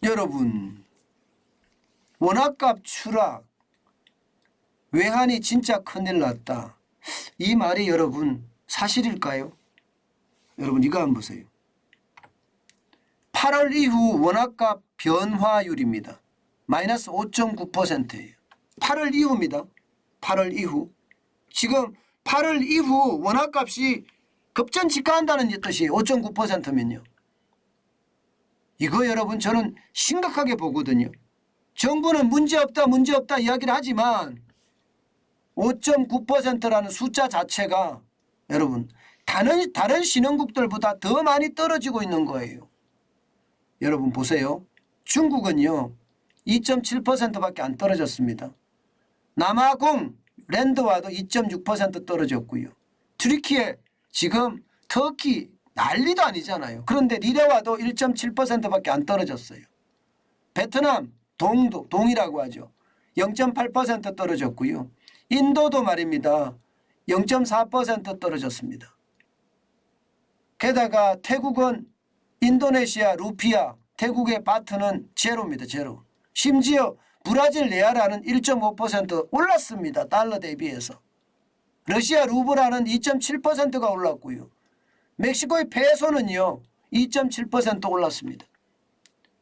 여러분, 원화값 추락, 외환이 진짜 큰일 났다. 이 말이 여러분 사실일까요? 여러분 이거 한번 보세요. 8월 이후 원화값 변화율입니다. 마이너스 5.9%예요. 8월 이후입니다. 8월 이후. 지금 8월 이후 원화값이 급전직하한다는 뜻이 5.9%면요. 이거 여러분 저는 심각하게 보거든요. 정부는 문제없다 이야기를 하지만 5.9%라는 숫자 자체가 여러분 다른 신흥국들보다 더 많이 떨어지고 있는 거예요. 여러분 보세요. 중국은요 2.7%밖에 안 떨어졌습니다. 남아공 랜드와도 2.6% 떨어졌고요. 튀르키예 지금 터키 난리도 아니잖아요. 그런데 리레와도 1.7%밖에 안 떨어졌어요. 베트남 동이라고 하죠. 0.8% 떨어졌고요. 인도도 말입니다. 0.4% 떨어졌습니다. 게다가 태국은 인도네시아 루피아 태국의 바트는 제로입니다. 제로. 심지어 브라질 레알화는 1.5% 올랐습니다. 달러 대비해서. 러시아 루블화는 2.7%가 올랐고요. 멕시코의 페소는요 2.7% 올랐습니다.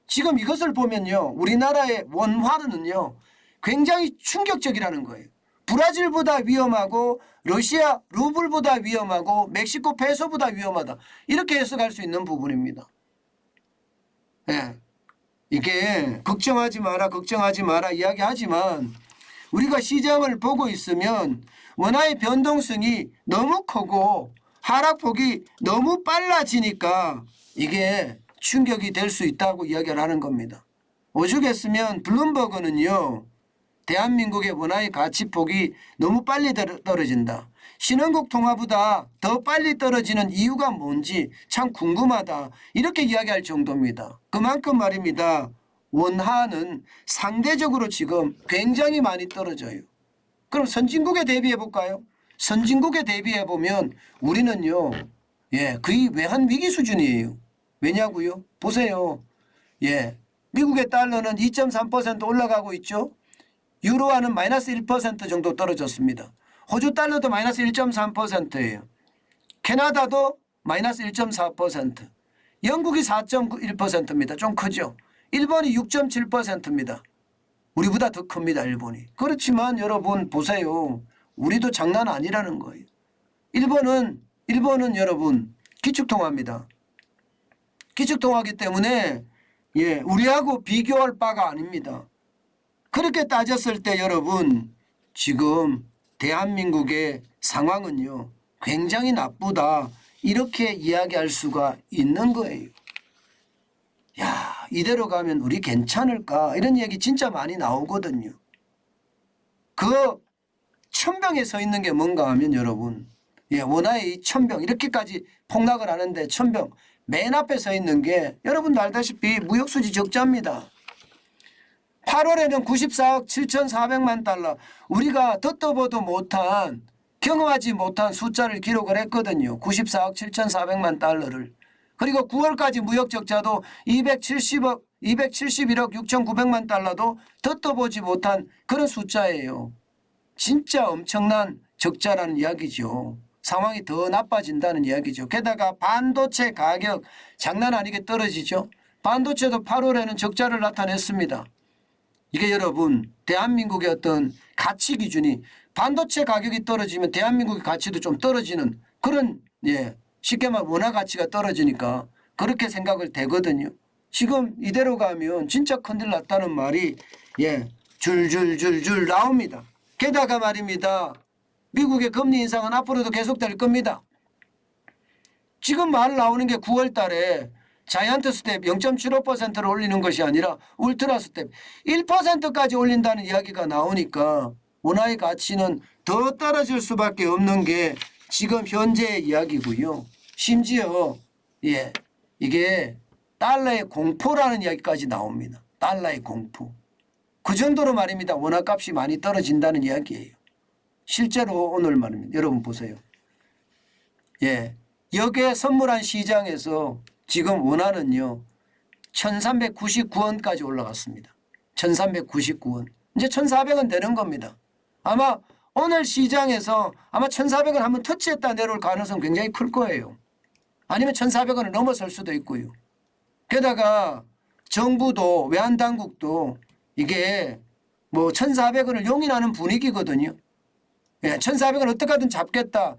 지금 이것을 보면요 우리나라의 원화는요 굉장히 충격적이라는 거예요. 브라질보다 위험하고 러시아 루블보다 위험하고 멕시코 페소보다 위험하다. 이렇게 해석할 수 있는 부분입니다. 예. 이게 걱정하지 마라 이야기하지만 우리가 시장을 보고 있으면 원화의 변동성이 너무 크고 하락폭이 너무 빨라지니까 이게 충격이 될 수 있다고 이야기를 하는 겁니다. 오죽했으면 블룸버그는요. 대한민국의 원화의 가치폭이 너무 빨리 떨어진다. 신흥국 통화보다 더 빨리 떨어지는 이유가 뭔지 참 궁금하다. 이렇게 이야기할 정도입니다. 그만큼 말입니다. 원화는 상대적으로 지금 굉장히 많이 떨어져요. 그럼 선진국에 대비해 볼까요? 선진국에 대비해 보면 우리는요. 거의 외환 위기 수준이에요. 왜냐고요? 보세요. 미국의 달러는 2.3% 올라가고 있죠. 유로화는 마이너스 1% 정도 떨어졌습니다. 호주 달러도 마이너스 1.3%예요. 캐나다도 마이너스 1.4%. 영국이 4.1%입니다. 좀 크죠. 일본이 6.7%입니다. 우리보다 더 큽니다. 일본이. 그렇지만 여러분 보세요. 우리도 장난 아니라는 거예요. 일본은 여러분 기축통화입니다. 기축통화이기 때문에 우리하고 비교할 바가 아닙니다. 그렇게 따졌을 때 여러분 지금 대한민국의 상황은요 굉장히 나쁘다 이렇게 이야기할 수가 있는 거예요. 야 이대로 가면 우리 괜찮을까 이런 얘기 진짜 많이 나오거든요. 그 천병에 서 있는 게 뭔가 하면 여러분 원화의 천병 이렇게까지 폭락을 하는데 천병 맨 앞에 서 있는 게 여러분도 알다시피 무역수지 적자입니다. 8월에는 94억 7,400만 달러 우리가 듣도 보도 못한 경험하지 못한 숫자를 기록을 했거든요. 94억 7,400만 달러를. 그리고 9월까지 무역적자도 271억 6,900만 달러도 듣도 보지 못한 그런 숫자예요. 진짜 엄청난 적자라는 이야기죠. 상황이 더 나빠진다는 이야기죠. 게다가 반도체 가격 장난 아니게 떨어지죠. 반도체도 8월에는 적자를 나타냈습니다. 이게 여러분 대한민국의 어떤 가치 기준이 반도체 가격이 떨어지면 대한민국의 가치도 좀 떨어지는 그런 쉽게 말하면 원화 가치가 떨어지니까 그렇게 생각을 되거든요. 지금 이대로 가면 진짜 큰일 났다는 말이 줄줄줄줄 나옵니다. 게다가 말입니다. 미국의 금리 인상은 앞으로도 계속될 겁니다. 지금 말 나오는 게 9월 달에 자이언트 스텝 0.75%를 올리는 것이 아니라 울트라 스텝 1%까지 올린다는 이야기가 나오니까 원화의 가치는 더 떨어질 수밖에 없는 게 지금 현재의 이야기고요. 심지어 이게 달러의 공포라는 이야기까지 나옵니다. 달러의 공포. 그 정도로 말입니다. 원화값이 많이 떨어진다는 이야기예요. 실제로 오늘 말입니다. 여러분 보세요. 역에 선물한 시장에서 지금 원화는요 1399원까지 올라갔습니다. 1399원. 이제 1400원 되는 겁니다. 아마 오늘 시장에서 아마 1400원 한번 터치했다 내려올 가능성 굉장히 클 거예요. 아니면 1400원을 넘어설 수도 있고요. 게다가 정부도 외환당국도 이게 뭐 1400원을 용인하는 분위기거든요. 예, 1400원 어떻게든 잡겠다.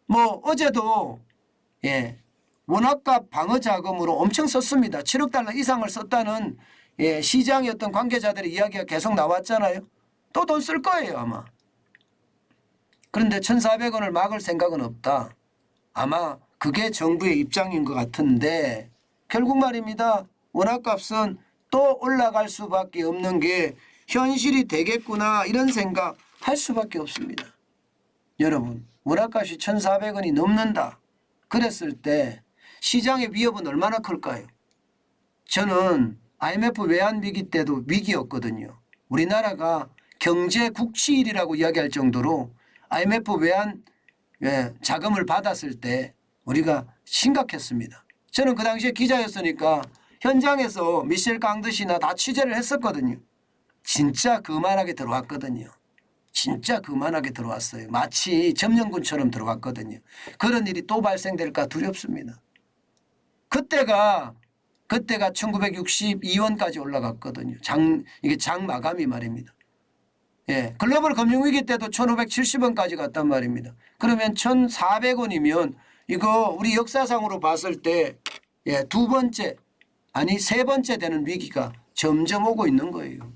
뭐 어제도 예, 원화값 방어 자금으로 엄청 썼습니다. 7억 달러 이상을 썼다는 예, 시장의 어떤 관계자들의 이야기가 계속 나왔잖아요. 또 돈 쓸 거예요 아마. 그런데 1400원을 막을 생각은 없다. 아마 그게 정부의 입장인 것 같은데 결국 말입니다. 원화값은 또 올라갈 수밖에 없는 게 현실이 되겠구나 이런 생각 할 수밖에 없습니다. 여러분 원화값이 1400원이 넘는다. 그랬을 때 시장의 위협은 얼마나 클까요? 저는 IMF 외환위기 때도 위기였거든요. 우리나라가 경제 국치일이라고 이야기할 정도로 IMF 외환 자금을 받았을 때 우리가 심각했습니다. 저는 그 당시에 기자였으니까 현장에서 미셸 깡드시나 다 취재를 했었거든요. 진짜 그만하게 들어왔거든요. 진짜 그만하게 들어왔어요. 마치 점령군처럼 들어왔거든요. 그런 일이 또 발생될까 두렵습니다. 그때가 1962원까지 올라갔거든요. 이게 장 마감이 말입니다. 예, 글로벌 금융위기 때도 1570원까지 갔단 말입니다. 그러면 1400원이면 이거 우리 역사상으로 봤을 때 예, 두 번째 아니 세 번째 되는 위기가 점점 오고 있는 거예요.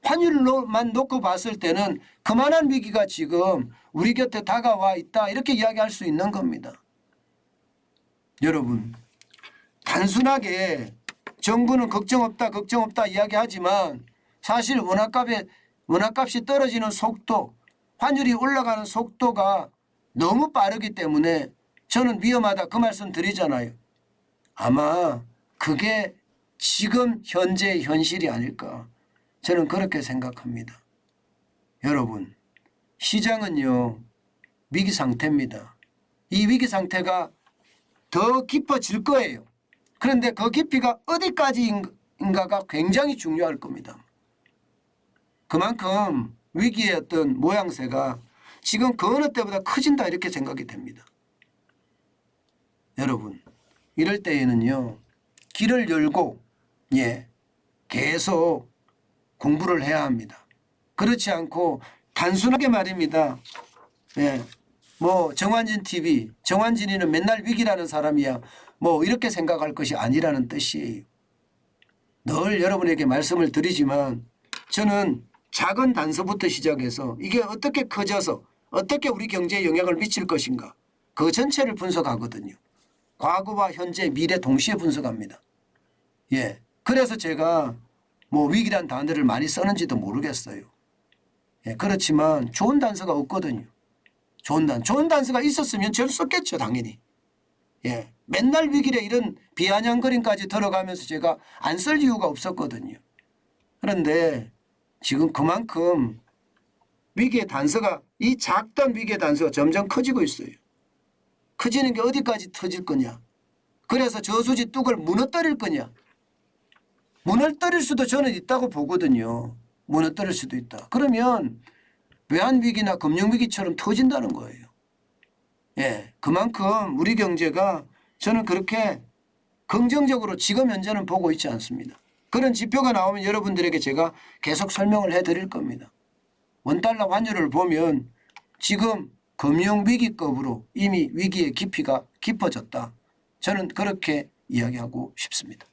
환율로만 놓고 봤을 때는 그만한 위기가 지금 우리 곁에 다가와 있다 이렇게 이야기할 수 있는 겁니다. 여러분 단순하게 정부는 걱정 없다 이야기하지만 사실 원화값이 떨어지는 속도 환율이 올라가는 속도가 너무 빠르기 때문에 저는 위험하다 그 말씀 드리잖아요. 아마 그게 지금 현재의 현실이 아닐까 저는 그렇게 생각합니다. 여러분 시장은요 위기 상태입니다. 이 위기 상태가 더 깊어질 거예요. 그런데 그 깊이가 어디까지인가가 굉장히 중요할 겁니다. 그만큼 위기의 어떤 모양새가 지금 그 어느 때보다 커진다 이렇게 생각이 됩니다. 여러분 이럴 때에는요 길을 열고 계속 공부를 해야 합니다. 그렇지 않고 단순하게 말입니다. 뭐 정환진 TV 정환진이는 맨날 위기라는 사람이야 뭐 이렇게 생각할 것이 아니라는 뜻이에요. 늘 여러분에게 말씀을 드리지만 저는 작은 단서부터 시작해서 이게 어떻게 커져서 어떻게 우리 경제에 영향을 미칠 것인가 그 전체를 분석하거든요. 과거와 현재 미래 동시에 분석합니다. 그래서 제가 뭐 위기란 단어를 많이 쓰는지도 모르겠어요. 그렇지만 좋은 단서가 없거든요. 좋은 단서가 있었으면 저를 썼겠죠 당연히. 맨날 위기래 이런 비아냥거림까지 들어가면서 제가 안 쓸 이유가 없었거든요. 그런데 지금 그만큼 위기의 단서가 이 작던 위기의 단서가 점점 커지고 있어요. 커지는 게 어디까지 터질 거냐. 그래서 저수지 뚝을 무너뜨릴 거냐. 무너뜨릴 수도 저는 있다고 보거든요. 무너뜨릴 수도 있다. 그러면 외환위기나 금융위기처럼 터진다는 거예요. 그만큼 우리 경제가 저는 그렇게 긍정적으로 지금 현재는 보고 있지 않습니다. 그런 지표가 나오면 여러분들에게 제가 계속 설명을 해드릴 겁니다. 원달러 환율을 보면 지금 금융위기급으로 이미 위기의 깊이가 깊어졌다. 저는 그렇게 이야기하고 싶습니다.